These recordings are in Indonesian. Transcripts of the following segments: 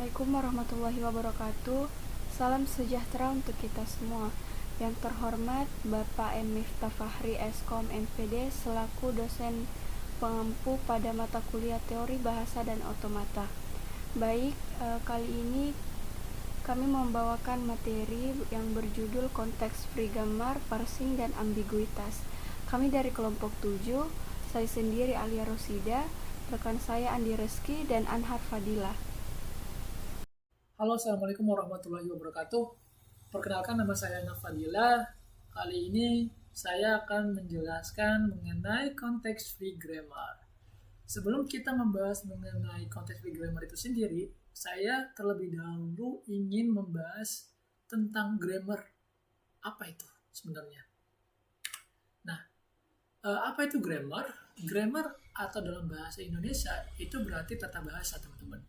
Assalamualaikum warahmatullahi wabarakatuh. Salam sejahtera untuk kita semua. Yang terhormat Bapak M. Miftah Fahri Eskom MPD selaku dosen pengampu pada mata kuliah teori bahasa dan otomata. Baik, kali ini kami membawakan materi yang berjudul konteks free grammar, parsing, dan ambiguitas. Kami dari kelompok 7, saya sendiri Alia Rosida, rekan saya Andi Reski, dan Anhar Fadila. Halo, Assalamualaikum warahmatullahi wabarakatuh. Perkenalkan, nama saya Anhar Fadila. Kali ini saya akan menjelaskan mengenai konteks free grammar. Sebelum kita membahas mengenai konteks free grammar itu sendiri, saya terlebih dahulu ingin membahas tentang grammar. Apa itu sebenarnya? Nah, apa itu grammar? Grammar atau dalam bahasa Indonesia itu berarti tata bahasa, teman-teman.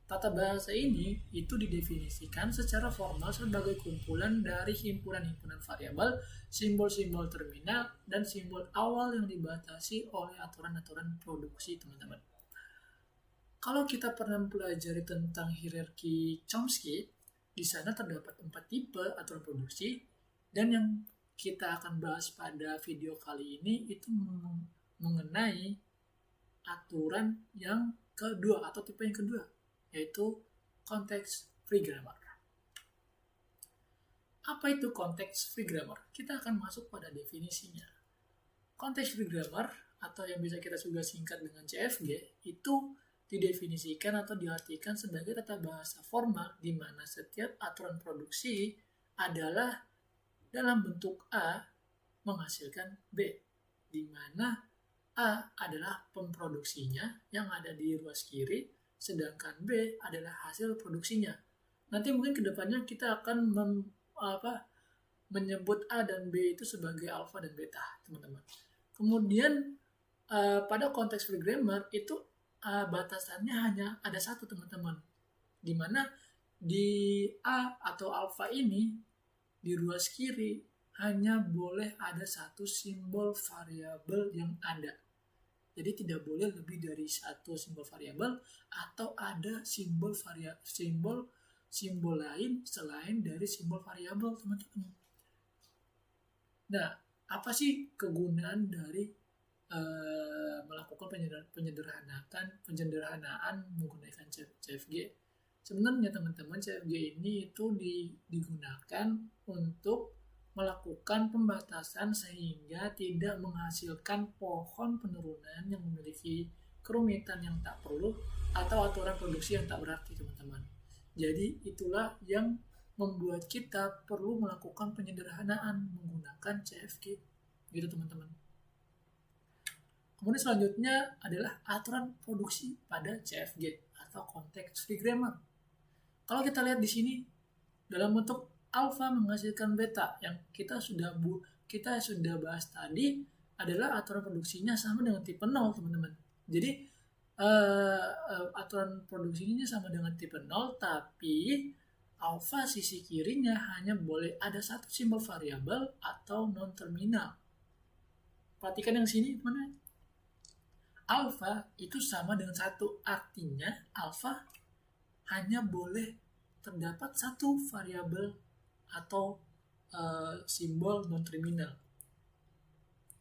Tata bahasa ini itu didefinisikan secara formal sebagai kumpulan dari himpunan-himpunan variabel, simbol-simbol terminal, dan simbol awal yang dibatasi oleh aturan-aturan produksi, teman-teman. Kalau kita pernah pelajari tentang hierarki Chomsky, di sana terdapat 4 tipe aturan produksi, dan yang kita akan bahas pada video kali ini itu mengenai aturan yang kedua atau tipe yang kedua, yaitu konteks free grammar. Apa itu konteks free grammar? Kita akan masuk pada definisinya. Konteks free grammar atau yang bisa kita juga singkat dengan CFG itu didefinisikan atau diartikan sebagai tata bahasa formal di mana setiap aturan produksi adalah dalam bentuk A menghasilkan B, di mana A adalah pemproduksinya yang ada di ruas kiri, sedangkan B adalah hasil produksinya. Nanti mungkin kedepannya kita akan menyebut A dan B itu sebagai alfa dan beta, teman-teman. Kemudian pada konteks free grammar itu batasannya hanya ada satu, teman-teman, di mana di A atau alfa ini di ruas kiri hanya boleh ada satu simbol variabel yang ada. Jadi tidak boleh lebih dari satu simbol variabel atau ada simbol lain selain dari simbol variabel, teman-teman. Nah, apa sih kegunaan dari melakukan penyederhanaan menggunakan CFG? Sebenarnya, teman-teman, CFG ini itu digunakan untuk melakukan pembatasan sehingga tidak menghasilkan pohon penurunan yang memiliki kerumitan yang tak perlu atau aturan produksi yang tak berarti, teman-teman. Jadi itulah yang membuat kita perlu melakukan penyederhanaan menggunakan CFG, gitu, teman-teman. Kemudian selanjutnya adalah aturan produksi pada CFG atau konteks free grammar. Kalau kita lihat di sini dalam bentuk alfa menghasilkan beta yang kita sudah bahas tadi adalah aturan produksinya sama dengan tipe 0, teman-teman. Jadi aturan produksinya sama dengan tipe 0, tapi alfa sisi kirinya hanya boleh ada satu simbol variabel atau non-terminal. Perhatikan yang sini, teman-teman. Alfa itu sama dengan 1, artinya alfa hanya boleh terdapat satu variabel atau simbol non-terminal.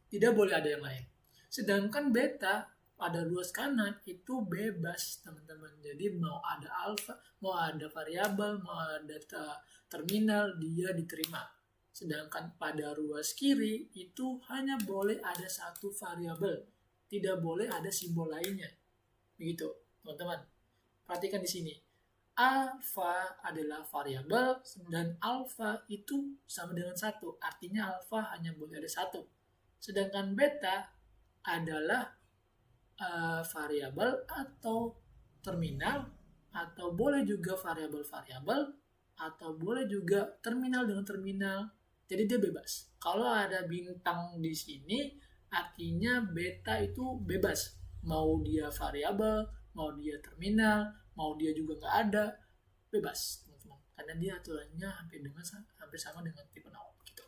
Tidak boleh ada yang lain. Sedangkan beta pada ruas kanan itu bebas, teman-teman. Jadi mau ada alfa, mau ada variabel, mau ada terminal, dia diterima. Sedangkan pada ruas kiri itu hanya boleh ada satu variabel, tidak boleh ada simbol lainnya. Begitu, teman-teman. Perhatikan di sini. Alfa adalah variabel dan alfa itu sama dengan 1. Artinya alfa hanya boleh ada 1. Sedangkan beta adalah variabel atau terminal, atau boleh juga variabel-variabel, atau boleh juga terminal dengan terminal. Jadi dia bebas. Kalau ada bintang di sini, artinya beta itu bebas. Mau dia variabel, mau dia terminal, mau dia juga nggak ada, bebas, teman-teman. Karena dia aturannya hampir sama dengan tipe 0 gitu.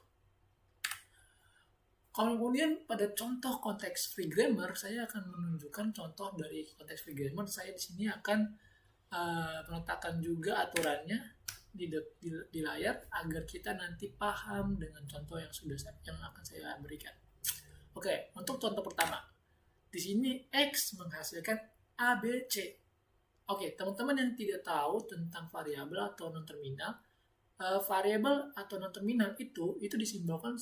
Kemudian pada contoh konteks free grammar, saya akan menunjukkan contoh dari konteks free grammar. Saya di sini akan penetakan juga aturannya di layar agar kita nanti paham dengan contoh yang akan saya berikan. Oke, untuk contoh pertama. Di sini X menghasilkan ABC. Oke, teman-teman yang tidak tahu tentang variabel atau non-terminal, variabel atau non-terminal itu disimbolkan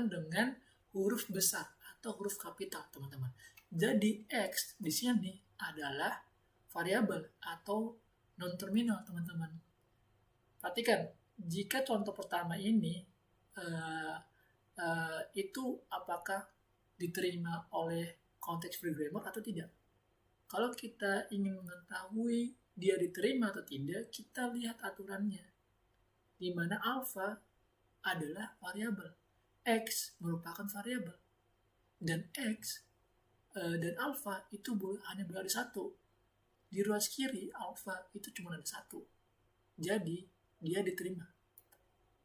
dengan huruf besar atau huruf kapital, teman-teman. Jadi X di sini adalah variabel atau non-terminal, teman-teman. Perhatikan, jika contoh pertama ini itu apakah diterima oleh konteks free grammar atau tidak. Kalau kita ingin mengetahui dia diterima atau tidak, kita lihat aturannya. Di mana alpha adalah variabel, X merupakan variabel, dan X dan alpha itu hanya boleh ada satu. Di ruas kiri alpha itu cuma ada satu. Jadi dia diterima.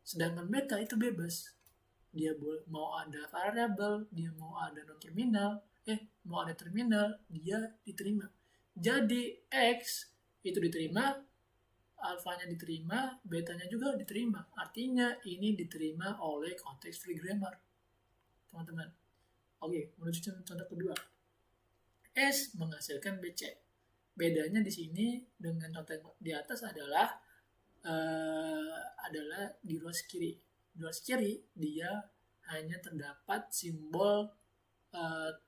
Sedangkan beta itu bebas. Dia mau ada variabel, dia mau ada non-terminal, mau ada terminal, dia diterima. Jadi X itu diterima, alfanya diterima, betanya juga diterima. Artinya ini diterima oleh konteks free grammar, teman-teman. Oke, menuju contoh kedua. S menghasilkan BC. Bedanya di sini dengan contoh di atas adalah di ruas kiri. Di ruas kiri dia hanya terdapat simbol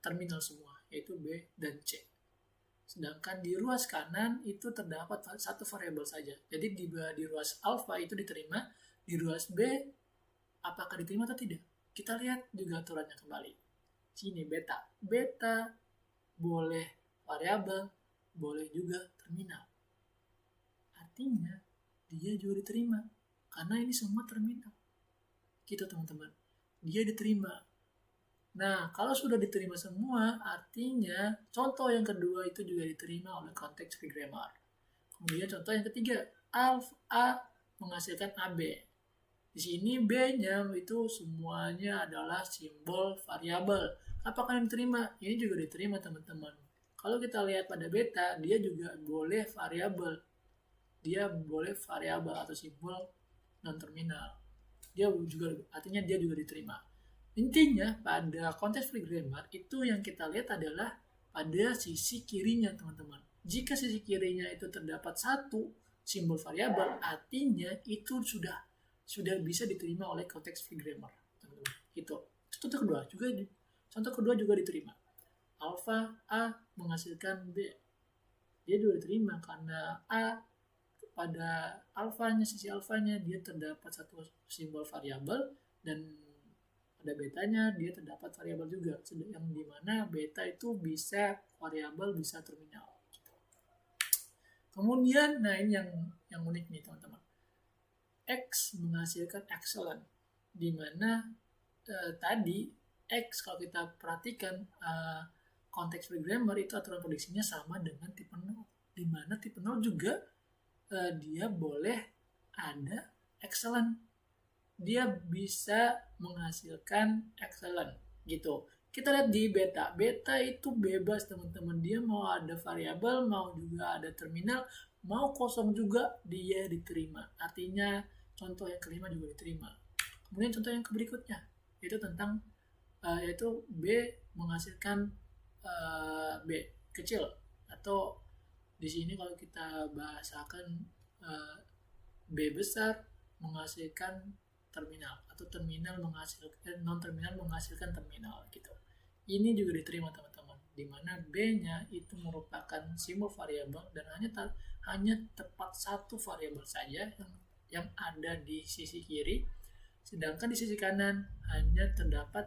terminal semua, yaitu B dan C. Sedangkan di ruas kanan itu terdapat satu variabel saja. Jadi di ruas alpha itu diterima, di ruas B apakah diterima atau tidak? Kita lihat juga aturannya kembali. Sini beta. Beta boleh variabel, boleh juga terminal. Artinya dia juga diterima karena ini semua terminal. Gitu, teman-teman. Dia diterima. Nah, kalau sudah diterima semua, artinya contoh yang kedua itu juga diterima oleh konteks free grammar. Kemudian contoh yang ketiga, alpha A menghasilkan AB. Di sini B-nya itu semuanya adalah simbol variabel. Apakah yang diterima? Ini juga diterima, teman-teman. Kalau kita lihat pada beta, dia juga boleh variabel. Dia boleh variabel atau simbol non-terminal. Artinya dia juga diterima. Intinya pada konteks free grammar itu yang kita lihat adalah pada sisi kirinya, teman-teman. Jika sisi kirinya itu terdapat satu simbol variabel, artinya itu sudah bisa diterima oleh konteks free grammar, teman-teman. Itu. Contoh kedua juga diterima. Alpha A menghasilkan B. Dia juga diterima karena A pada sisi alfanya dia terdapat satu simbol variabel, dan pada betanya dia terdapat variabel juga, yang dimana beta itu bisa variabel bisa terminal. Kemudian, nah ini yang unik nih, teman-teman. X menghasilkan excellent, dimana tadi X kalau kita perhatikan konteks free grammar itu aturan prediksinya sama dengan tipe 0, dimana tipe 0 juga dia boleh ada excellent. Dia bisa menghasilkan excellent gitu. Kita lihat di beta. Beta itu bebas, teman-teman. Dia mau ada variabel, mau juga ada terminal, mau kosong juga dia diterima. Artinya contoh yang kelima juga diterima. Kemudian contoh yang berikutnya itu tentang yaitu B menghasilkan B kecil, atau di sini kalau kita bahasakan B besar menghasilkan terminal, atau terminal menghasilkan non-terminal menghasilkan terminal gitu. Ini juga diterima, teman-teman, di mana B-nya itu merupakan simbol variabel dan hanya tepat satu variabel saja yang ada di sisi kiri, sedangkan di sisi kanan hanya terdapat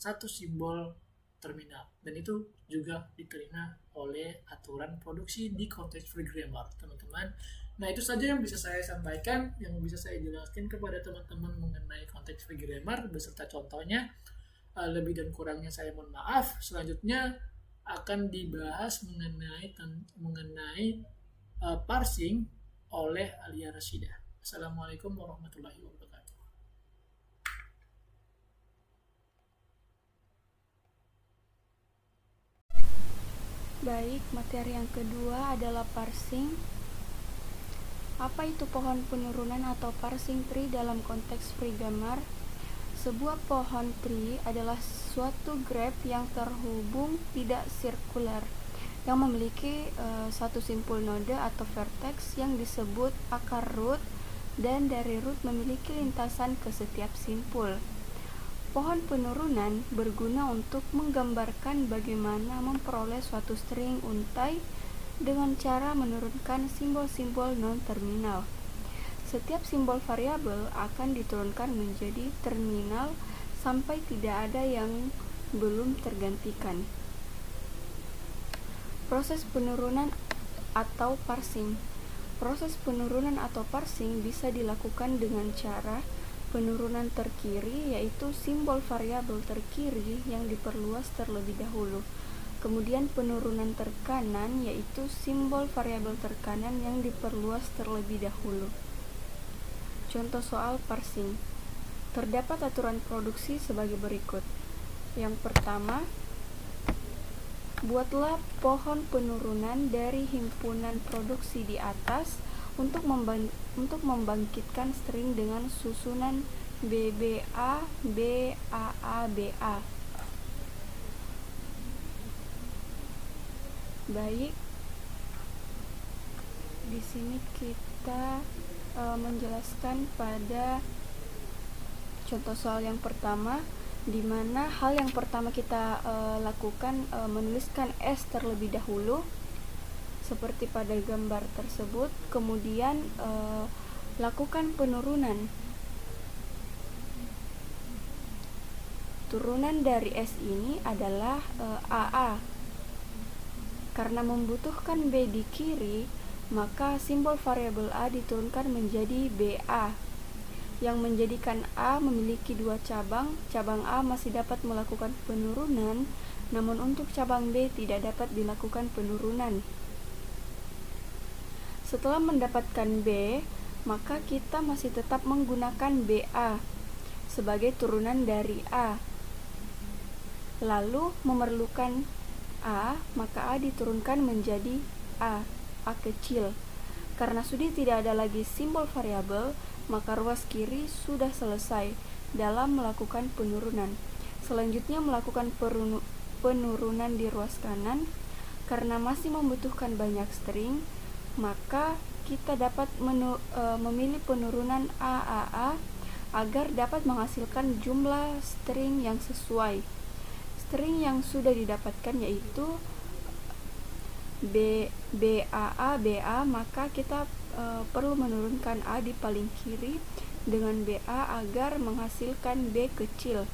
satu simbol terminal, dan itu juga diterima oleh aturan produksi di konteks free grammar, teman-teman. Nah, itu saja yang bisa saya sampaikan, yang bisa saya jelaskan kepada teman-teman mengenai konteks free grammar beserta contohnya. Lebih dan kurangnya saya mohon maaf. Selanjutnya akan dibahas mengenai parsing oleh Alia Rashidah. Assalamualaikum warahmatullahi wabarakatuh. Baik, materi yang kedua adalah parsing. Apa itu pohon penurunan atau parsing tree dalam konteks free grammar? Sebuah pohon tree adalah suatu graph yang terhubung tidak sirkular yang memiliki satu simpul node atau vertex yang disebut akar root, dan dari root memiliki lintasan ke setiap simpul. Pohon penurunan berguna untuk menggambarkan bagaimana memperoleh suatu string untai dengan cara menurunkan simbol-simbol non-terminal. Setiap simbol variabel akan diturunkan menjadi terminal sampai tidak ada yang belum tergantikan. Proses penurunan atau parsing. Proses penurunan atau parsing bisa dilakukan dengan cara penurunan terkiri, yaitu simbol variabel terkiri yang diperluas terlebih dahulu. Kemudian penurunan terkanan, yaitu simbol variabel terkanan yang diperluas terlebih dahulu. Contoh soal parsing. Terdapat aturan produksi sebagai berikut. Yang pertama, buatlah pohon penurunan dari himpunan produksi di atas untuk membangkitkan string dengan susunan BBA, BAA, BA. Baik, di sini kita menjelaskan pada contoh soal yang pertama, di mana hal yang pertama kita lakukan menuliskan S terlebih dahulu seperti pada gambar tersebut, kemudian lakukan penurunan. Turunan dari S ini adalah AA. Karena membutuhkan B di kiri, maka simbol variabel A diturunkan menjadi BA, yang menjadikan A memiliki dua cabang. Cabang A masih dapat melakukan penurunan, namun untuk cabang B tidak dapat dilakukan penurunan. Setelah mendapatkan B, maka kita masih tetap menggunakan BA sebagai turunan dari A. Lalu memerlukan A, maka A diturunkan menjadi A kecil. Karena sudah tidak ada lagi simbol variabel, maka ruas kiri sudah selesai dalam melakukan penurunan. Selanjutnya melakukan penurunan di ruas kanan. Karena masih membutuhkan banyak string, maka kita dapat memilih penurunan AAA agar dapat menghasilkan jumlah string yang sesuai. String yang sudah didapatkan yaitu BAA, BA, maka kita perlu menurunkan A di paling kiri dengan BA agar menghasilkan B kecil.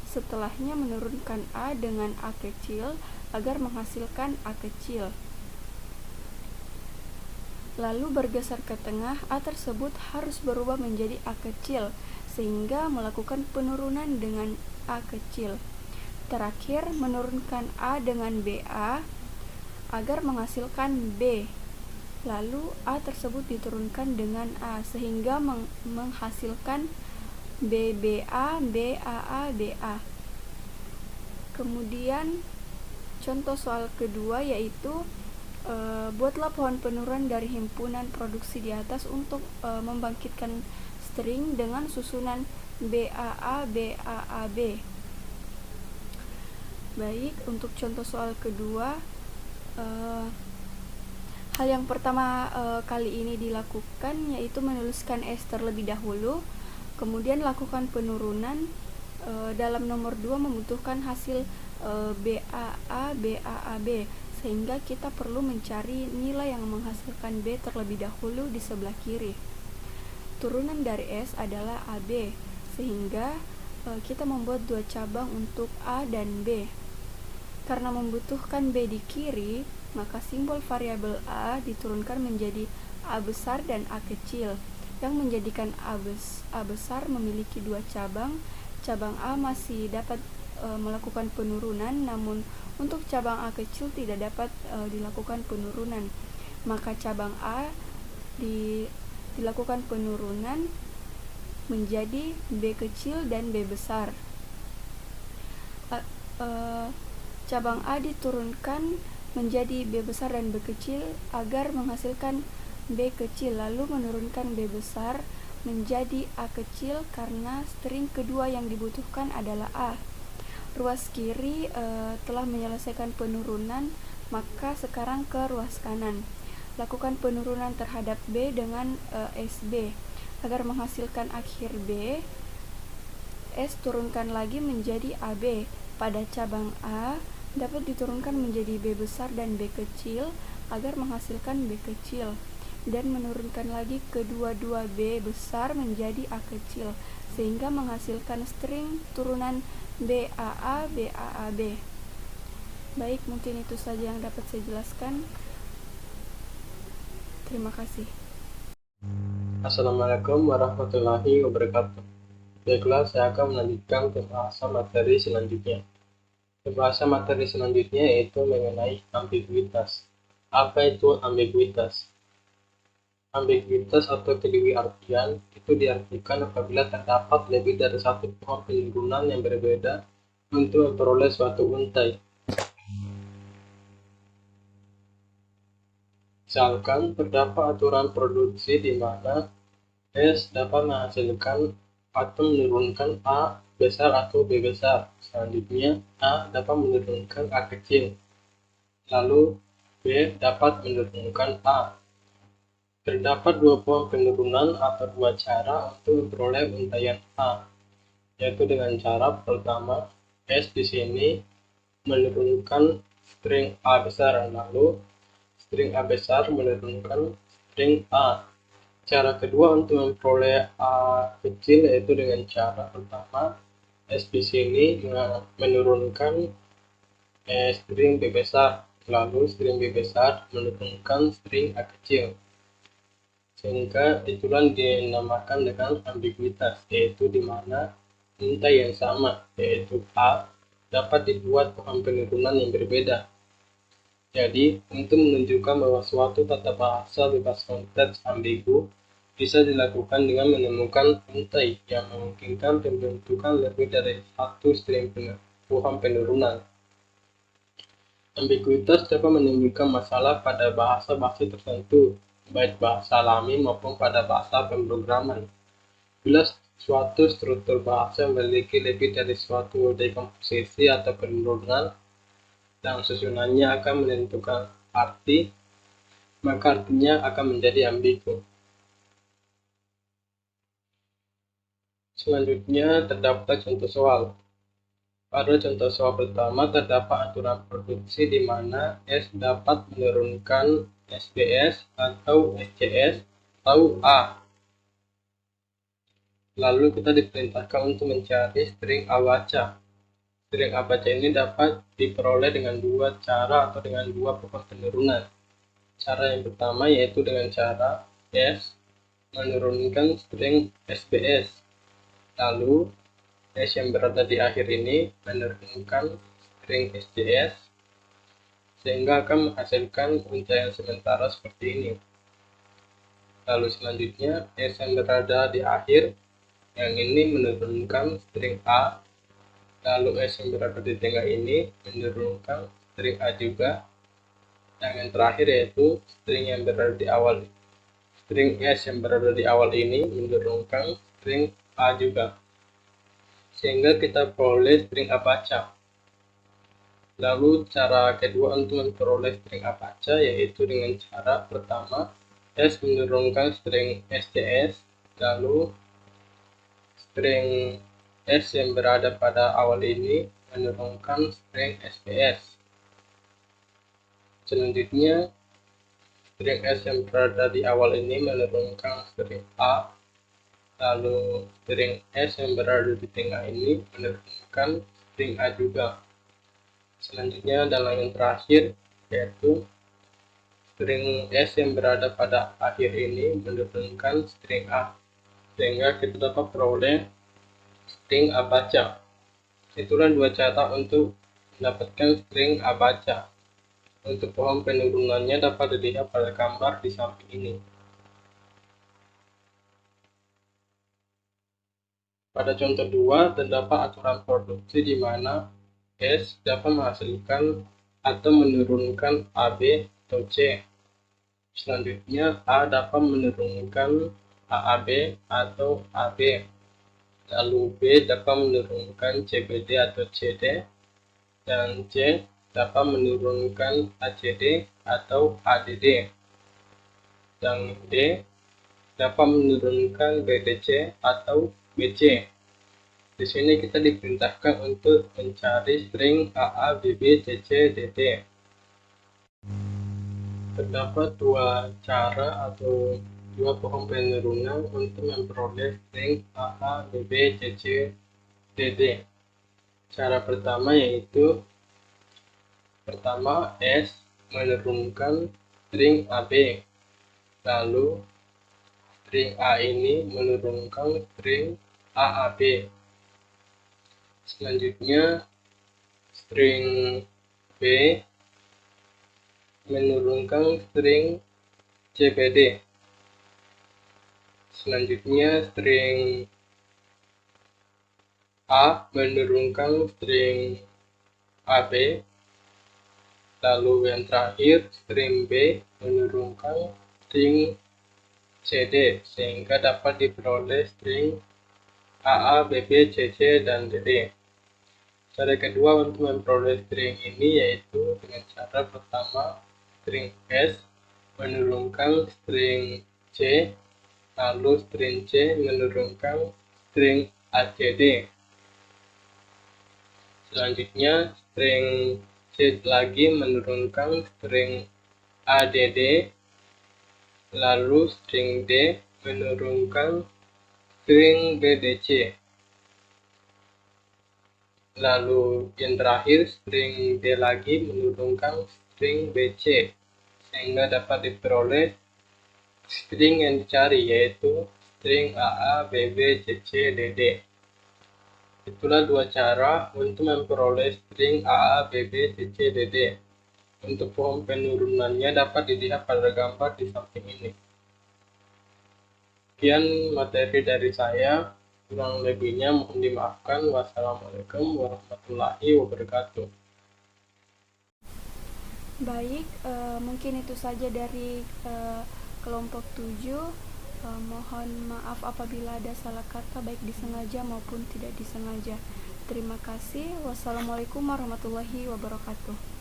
Setelahnya menurunkan A dengan A kecil agar menghasilkan A kecil. Lalu bergeser ke tengah, A tersebut harus berubah menjadi A kecil sehingga melakukan penurunan dengan A kecil. Terakhir menurunkan A dengan BA agar menghasilkan B. Lalu A tersebut diturunkan dengan A sehingga menghasilkan BBA, BAA, BA. Kemudian contoh soal kedua yaitu buatlah pohon penurunan dari himpunan produksi di atas untuk membangkitkan string dengan susunan BAA, BAA, B. Baik, untuk contoh soal kedua, hal yang pertama kali ini dilakukan yaitu menuliskan S terlebih dahulu, kemudian lakukan penurunan. Dalam nomor 2 membutuhkan hasil BAA, BAA, B, sehingga kita perlu mencari nilai yang menghasilkan B terlebih dahulu di sebelah kiri. Turunan dari S adalah AB, sehingga kita membuat dua cabang untuk A dan B. Karena membutuhkan B di kiri, maka simbol variabel A diturunkan menjadi A besar dan A kecil, yang menjadikan A besar memiliki dua cabang. Cabang A masih dapat melakukan penurunan, namun untuk cabang A kecil tidak dapat dilakukan penurunan. Maka cabang A dilakukan penurunan menjadi B kecil dan B besar. Cabang A diturunkan menjadi B besar dan B kecil agar menghasilkan B kecil, lalu menurunkan B besar menjadi A kecil karena string kedua yang dibutuhkan adalah A. Ruas kiri telah menyelesaikan penurunan, maka sekarang ke ruas kanan. Lakukan penurunan terhadap B dengan SB. Agar menghasilkan akhir B, S turunkan lagi menjadi AB. Pada cabang A, dapat diturunkan menjadi B besar dan B kecil agar menghasilkan B kecil, dan menurunkan lagi kedua-dua B besar menjadi A kecil, sehingga menghasilkan string turunan BAA, BAAB. Baik, mungkin itu saja yang dapat saya jelaskan. Terima kasih. Assalamualaikum warahmatullahi wabarakatuh. Baiklah, saya akan melanjutkan pembahasan materi selanjutnya. Pembahasan materi selanjutnya yaitu mengenai ambiguitas. Apa itu ambiguitas? Ambiguitas atau kedua-artian itu diartikan apabila terdapat lebih dari satu pohon penurunan yang berbeda untuk memperoleh suatu untai. Misalkan terdapat aturan produksi di mana S dapat menghasilkan atau menurunkan A besar atau B besar. Selanjutnya, A dapat menurunkan A kecil. Lalu, B dapat menurunkan A. Terdapat dua pohon penurunan atau dua cara untuk memperoleh untaian A, yaitu dengan cara pertama, S di sini menurunkan string A besar, lalu string A besar menurunkan string A. Cara kedua untuk memperoleh A kecil yaitu dengan cara pertama, S di sini menurunkan string B besar, lalu string B besar menurunkan string A kecil. Sehingga itulah dinamakan dengan ambiguitas, yaitu di mana untai yang sama, yaitu A, dapat dibuat pohon penurunan yang berbeda. Jadi, untuk menunjukkan bahwa suatu tata bahasa bebas konteks ambigu bisa dilakukan dengan menemukan untai yang memungkinkan pembentukan lebih dari satu string pohon penurunan. Ambiguitas dapat menimbulkan masalah pada bahasa-bahasa tertentu, baik bahasa alami maupun pada bahasa pemrograman. Bila suatu struktur bahasa memiliki lebih dari suatu model komposisi atau penurunan, dan susunannya akan menentukan arti, maka artinya akan menjadi ambigu. Selanjutnya terdapat contoh soal. Pada contoh soal pertama terdapat aturan produksi di mana S dapat menurunkan SBS atau SCS atau A. Lalu kita diperintahkan untuk mencari string A baca. String A baca ini dapat diperoleh dengan dua cara atau dengan dua pohon penurunan. Cara yang pertama yaitu dengan cara S menurunkan string SBS. Lalu S yang berada di akhir ini menurunkan string SCS sehingga akan menghasilkan untaian sementara seperti ini. Lalu selanjutnya S yang berada di akhir yang ini menurunkan string A. Lalu S yang berada di tengah ini menurunkan string A juga. Dan yang terakhir yaitu string yang berada di awal. String S yang berada di awal ini menurunkan string A juga. Sehingga kita peroleh string A baca. Lalu cara kedua untuk memperoleh string A baca yaitu dengan cara pertama S menurunkan string SCS, lalu string S yang berada pada awal ini menurunkan string SBS. Selanjutnya, string S yang berada di awal ini menurunkan string A, lalu string S yang berada di tengah ini menurunkan string A juga. Selanjutnya, dalam yang terakhir, yaitu string S yang berada pada akhir ini menurunkan string A, sehingga kita dapat peroleh string A baca. Itulah dua cara untuk mendapatkan string A baca. Untuk pohon penurunannya dapat dilihat pada gambar di samping ini. Pada contoh 2 terdapat aturan produksi di mana S dapat menghasilkan atau menurunkan AB atau C. Selanjutnya, A dapat menurunkan AAB atau AB. Lalu B dapat menurunkan CBD atau CD. Dan C dapat menurunkan ACD atau ADD. Dan D dapat menurunkan BDC atau BC. Di sini kita diperintahkan untuk mencari string AA, BB, CC, DD. Terdapat dua cara atau dua pohon penurunan untuk memperoleh string AA, BB, CC, DD. Cara pertama yaitu S menurunkan string AB, lalu string A ini menurunkan string AAB. Selanjutnya string B menurunkan string CBD. Selanjutnya string A menurunkan string AB, lalu yang terakhir string B menurunkan string CD, sehingga dapat diperoleh string AA, BB, CC, dan DD. Cara kedua untuk memperoleh string ini yaitu dengan cara pertama string S menurunkan string C, lalu string C menurunkan string ACD. Selanjutnya string C lagi menurunkan string ADD, lalu string D menurunkan string BDC. Lalu yang terakhir string D lagi menurunkan string BC, sehingga dapat diperoleh string yang dicari yaitu string AA, BB, CC, DD. Itulah dua cara untuk memperoleh string AA, BB, CC, DD. Untuk pohon penurunannya dapat dilihat pada gambar di samping ini. Sekian materi dari saya, kurang lebihnya mohon dimaafkan. Wassalamualaikum warahmatullahi wabarakatuh. Baik, mungkin itu saja dari kelompok 7. Mohon maaf apabila ada salah kata baik disengaja maupun tidak disengaja. Terima kasih. Wassalamualaikum warahmatullahi wabarakatuh.